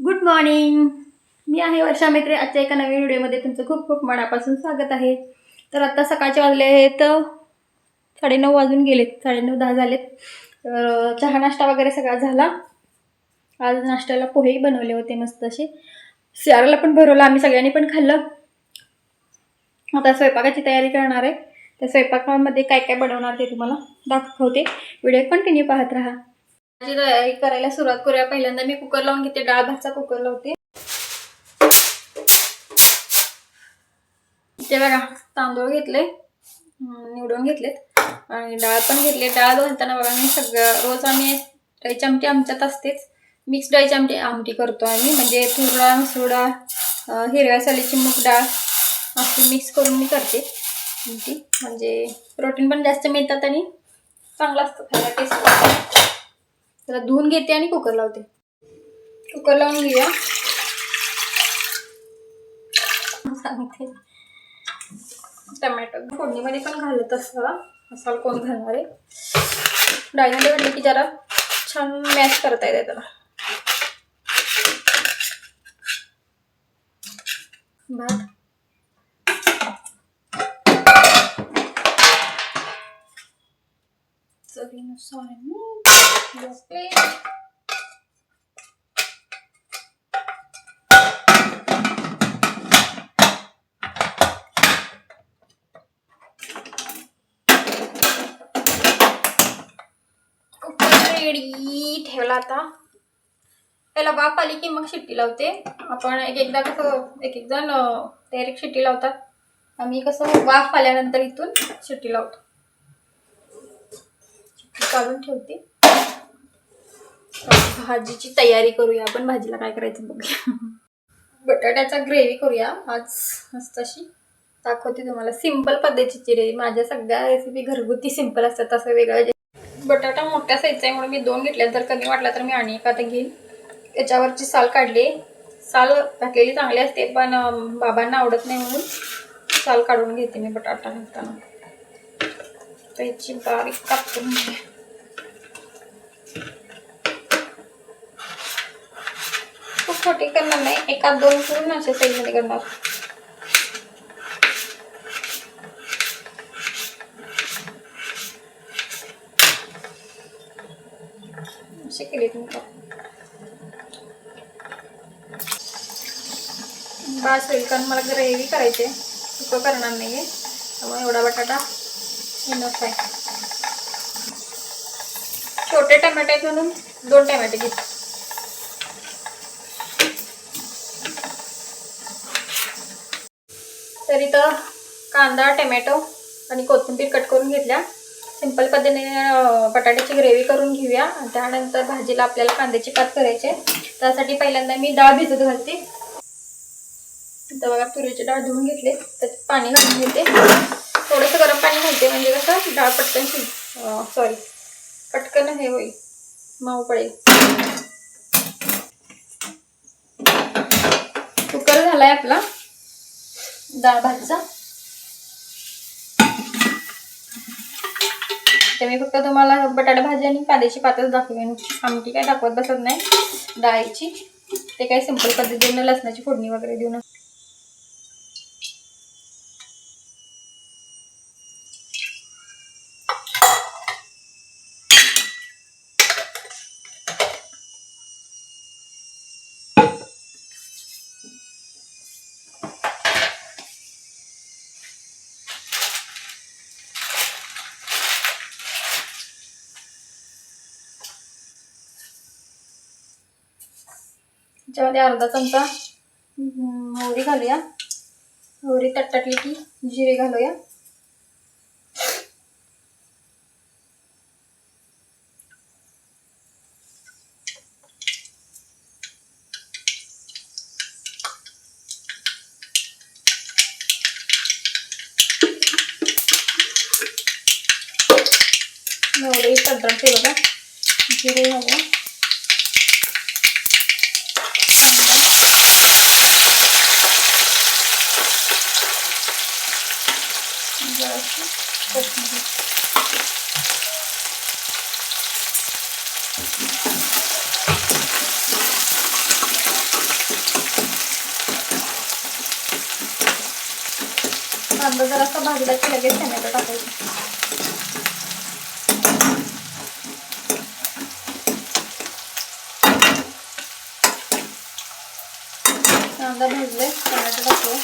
Good morning. मी आहे वर्षा मैत्री. आजच्या एका नवीन व्हिडिओमध्ये तुमचं खूप खूप मनापासून स्वागत आहे. तर आत्ता सकाळचे वाजले आहेत 9:30 वाजून गेलेत, 9:30-10 झालेत. तर चहा नाश्ता वगैरे सगळा झाला. आज नाश्त्याला पोहेही बनवले होते मस्त असे. सियाराला पण भरवलं, आम्ही सगळ्यांनी पण खाल्लं. आता स्वयंपाकाची तयारी करणार आहे. त्या स्वयंपाकामध्ये काय काय बनवणार ते तुम्हाला दाखवते. व्हिडिओ कंटिन्यू पाहत राहा. भाजी तयारी करायला सुरुवात करूया. पहिल्यांदा मी कुकर लावून घेते. डाळ भातचा कुकर लावते. ते बघा, तांदूळ घेतले, निवडून घेतलेत आणि डाळ पण घेतली. डाळ घालताना बघा मी रोज आम्ही डाळीची आमटी आमच्यात असतेच. मिक्स डाळीची आमटी करतो आम्ही, म्हणजे तूर डाळ, मसूर डाळ, हिरव्या सालीची मूग डाळ अशी मिक्स करून मी करते आमटी. म्हणजे प्रोटीन पण जास्त मिळतात आणि चांगलं असतं खायला, टेस्ट. त्याला धुवून घेते आणि कुकर लावते. कुकर लावून घेऊया. सांगते, टमॅटो फोडणीमध्ये पण घालत असावा, मसाला कोण घालणार आहे. डाळीमध्ये घातलं की जरा छान मॅश करता येते त्याला. भात चवीनुसार रेडी ठेवला. आता त्याला वाफ आली की मग शिट्टी लावते. आपण एक एक जण डायरेक्ट शिट्टी लावतात. आम्ही कसं वाफ आल्यानंतर इथून शिट्टी लावतो. शिट्टी काढून ठेवते. भाजीची तयारी करूया आपण. भाजीला काय करायचं बघूया. बटाट्याचा ग्रेव्ही करूया आज मस्त अशी. दाखवते तुम्हाला सिंपल पद्धतीची रे. माझ्या सगळ्या रेसिपी घरगुती सिंपल असतात. असं वेगळं. बटाटा मोठ्या साईजचा आहे म्हणून मी 2 घेतल्या. जर कमी वाटला तर मी आणि एखादा घेईन. याच्यावरची साल काढली. साल घातलेली चांगली असते, पण बाबांना आवडत नाही म्हणून साल काढून घेते मी बटाटा घालताना. त्याची बारीक कापून घे. खूप छोटी करणार नाही, 1-2 पूर्ण अशा साईजमध्ये करणार. असे केले तुम्ही बास होईल, कारण मला ग्रेव्ही करायची आहे, सुकं करणार नाही आहे. त्यामुळे एवढा बटाटा इनफ आहे. छोटे टमॅटे म्हणून 2 टमॅटे घेते. तर इथं कांदा, टमॅटो आणि कोथिंबीर कट करून घेतल्या. सिंपल पद्धतीने बटाट्याची ग्रेव्ही करून घेऊया. त्यानंतर भाजीला आपल्याला कांद्याची पात करायची. त्यासाठी पहिल्यांदा मी डाळ भिजत घालते. इथं बघा, तुरीची डाळ धुवून घेतले, त्यात पाणी घालून घेते. थोडंसं गरम पाणी घालते, म्हणजे कसं डाळ पटकन हे होईल, मऊ पडेल. कुकर झालाय आपला डाळ भातचा. तर मी फक्त तुम्हाला बटाटा भाजी आणि कांद्याची पातच दाखवेन. आमटी काय दाखवत बसत नाही डाळीची. ते काय सिंपल पद्धतीने लसणाची फोडणी वगैरे देऊन. त्याच्यामध्ये अर्धा चमचा मोहरी घालूया. मोहरी तटली की जिरे घालूया. मोहरी तटते बघा. जिरे घालूया. कांदा जरासा भाजला की लगेच टोमॅटो टाकायचं. कांदा भाजले, टोमॅटो टाकले.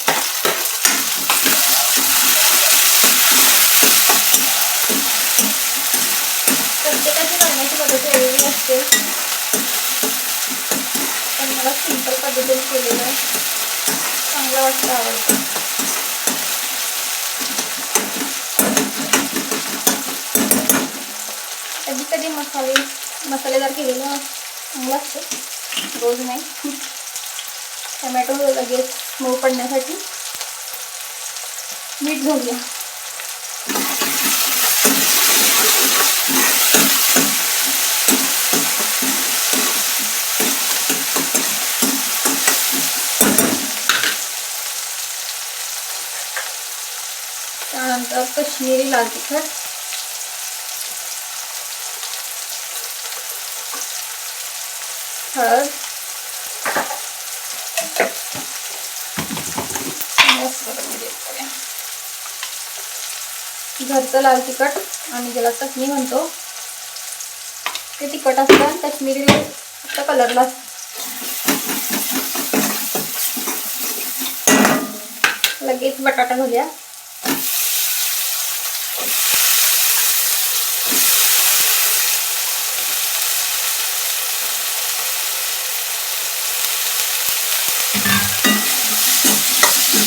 प्रत्येकाची करण्याची पद्धत वेगवेगळी असते, पण मला सिंपल पद्धतीने केलेलं आहे चांगलं वाटतं, आवडतं. कधी कधी मसालेदार केलेलं चांगलं असतं, रोज नाही. टोमॅटो लगेच मऊ पडण्यासाठी मीठ घालूया. त्यानंतर काश्मीरी लाल तिखट, हळद, घरचं लाल तिखट आम्ही ज्याला चटणी म्हणतो ते तिखट असतं, काश्मीरी फक्त कलरला असतं. लगेच बटाटा घालूया.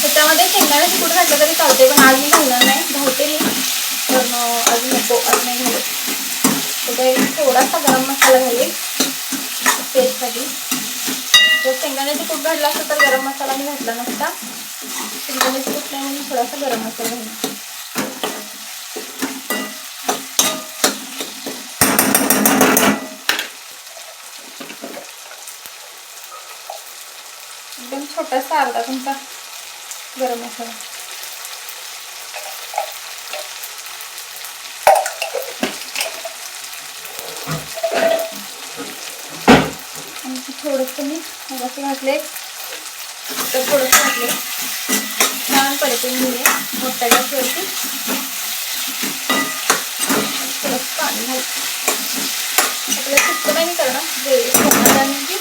त्याच्यामध्ये शेंगदाण्याचे कूट घातलं तरी चालते, पण आज मी घालणार नाही. घालते मी पण आज नको, आज नाही घालत. त्याच्यात थोडासा गरम मसाला घालेल टेस्टसाठी. जर शेंगदाण्याचे कूट घातला असतं तर गरम मसाला मी घातला नसता. शेंगदाण्याचे कूट नाही म्हणून थोडासा गरम मसाला घालला. एकदम छोटासा अर्धा चमचा गरम मसाला. आणि थोडंसं मी मगाशी घातले तर थोडंसं घातले. छान परतून घेऊया मोठ्या गॅसवरती. थोडंसं पाणी घालते. आपल्याला सुक्क नाही करणार, ग्रेव्ही करणार. आणि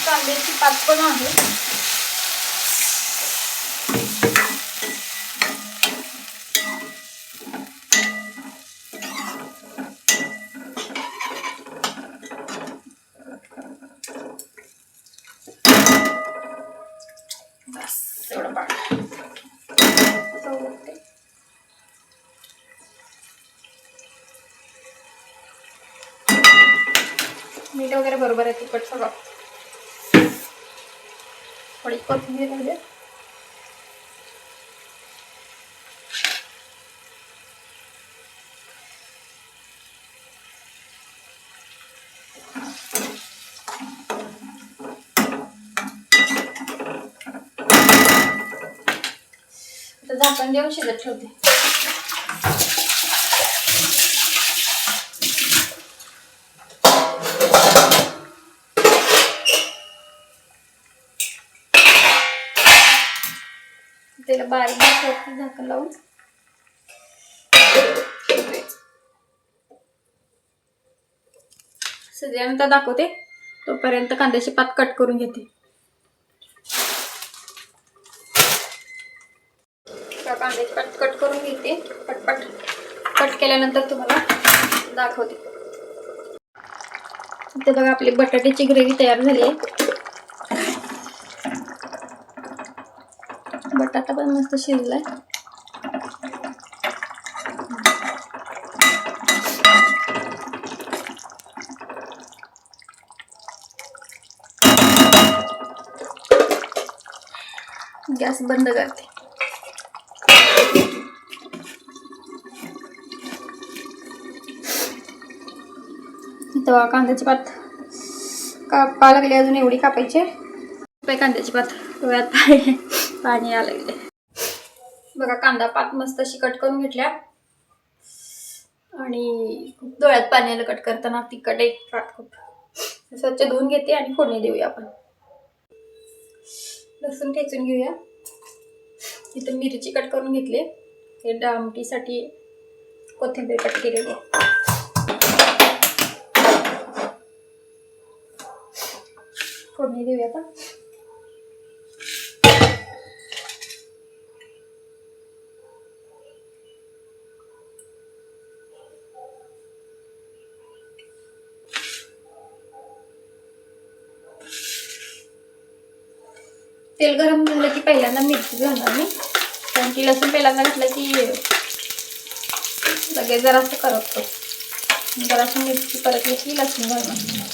कांद्याची पात पण आहे. बस एवढं पाणी. मीठ वगैरे बरोबर आहे, तिखट सगळं. थोडी कोथिंबीर घालूया. आता झाकण देऊन शिजत ठेवते. त्याला बारीक गॅसवरती झाकण लावून शिजल्यानंतर दाखवते. तोपर्यंत कांद्याची पात कट करून घेते. कांद्याची पात कट करून घेते. पटपट कट केल्यानंतर तुम्हाला दाखवते. इथे बघा आपली बटाट्याची ग्रेव्ही तयार झाली आहे. बटाटा पण मस्त शिजलाय. गॅस बंद करते. इथं कांद्याची पात कापा लागली, अजून एवढी कापायची. कांद्याची पात डोळ्यात पाणी यायला लागले. बघा कांदा पात मस्त अशी कट करून घेतल्या आणि खूप डोळ्यात पाणी आलं कट करताना. तिखट एक पात खूप स्वच्छ धुवून घेते आणि फोडणी देऊया. आपण लसूण ठेचून घेऊया. इथं मिरची कट करून घेतली, हे आमटीसाठी कोथिंबीर कट केलेली. फोडणी देऊया आता. तेल गरम झालं की पहिल्यांदा मिरची घालणार मी, कारण की लसूण पहिल्यांदा घातलं की लगेच जरासं करपतो. जरासं मिरची परतली की लसूण घालणार.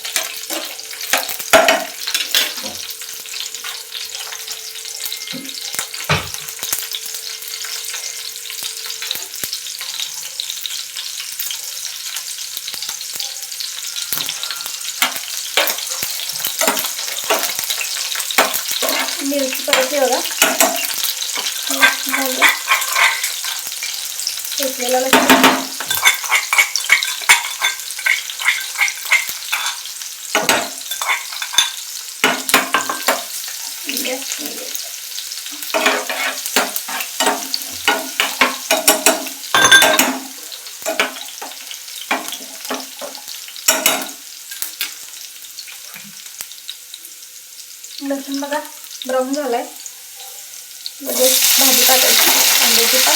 मिरची परतली बघा, घेतलेला लसूण लसूण बघा ब्राऊन झालाय. लगेच भाजी टाकायची, कांद्याची पात.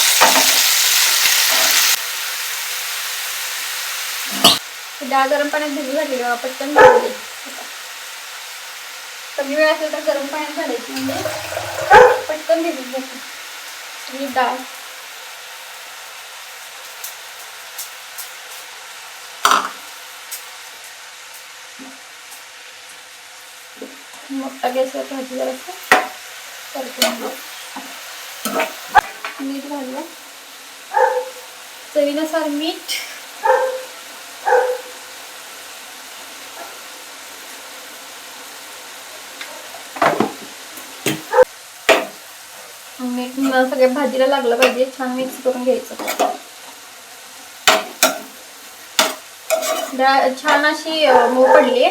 डाळ गरम पाण्यात भिजू घातली, पटकन भिजली. कमी वेळ असेल तर गरम पाण्यात घालायची, म्हणजे पटकन भिजून जाते. ही डाळ मोठा गॅसवर भाजी जरासं परतून घेऊ. मीठ घालूया, चवीनुसार मीठ. मीठ सगळ्या भाजीला लागलं पाहिजे, छान मिक्स करून घ्यायचं. डाळ छान अशी मऊ पडली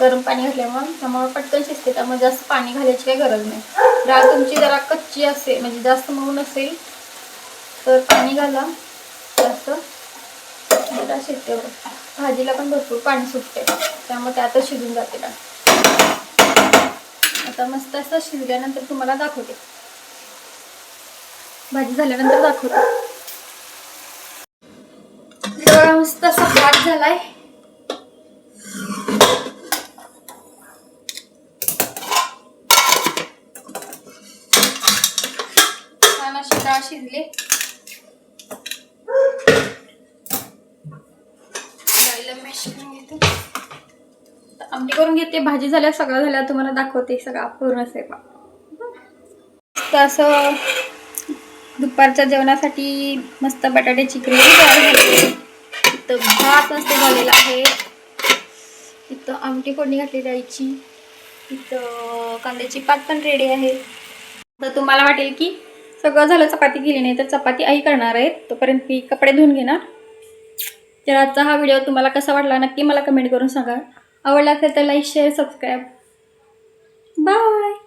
गरम पाणी घातल्यामुळे, त्यामुळे पटकन शिजते. त्यामुळे जास्त पाणी घालायची काही गरज नाही. डाळ तुमची जरा कच्ची असेल, म्हणजे जास्त मऊ नसेल तर पाणी घाला जास्त, डाळ शिजते. भाजीला पण भरपूर पाणी सुटते, त्यामुळे त्यातच शिजून जाते डाळ. आता मस्त असं शिजल्यानंतर तुम्हाला दाखवते, भाजी झाल्यानंतर दाखवते. मस्त असा भात झालाय. छान अशी डाळ शिजली. आमटी करून घेते, भाजी झाल्या, सगळं झाल्या, तुम्हाला दाखवते सगळं पूर्ण स्वयंपाक. तर असं दुपारच्या जेवणासाठी मस्त बटाट्याची ग्रेव्ही तयार झाली. इथं भात मस्त झालेला आहे, इथं आमटी फोडणी घातली जायची, इथं कांद्याची पात पण रेडी आहे. तर तुम्हाला वाटेल की सगळं झालं, चपाती केली नाही, तर चपाती आई करणार आहे. तोपर्यंत मी कपडे धुवून घेणार. तर आजचा हा व्हिडिओ तुम्हाला कसा वाटला नक्की मला कमेंट करून सांगा. आवडला असेल तर लाईक, शेअर, सबस्क्राईब. बाय.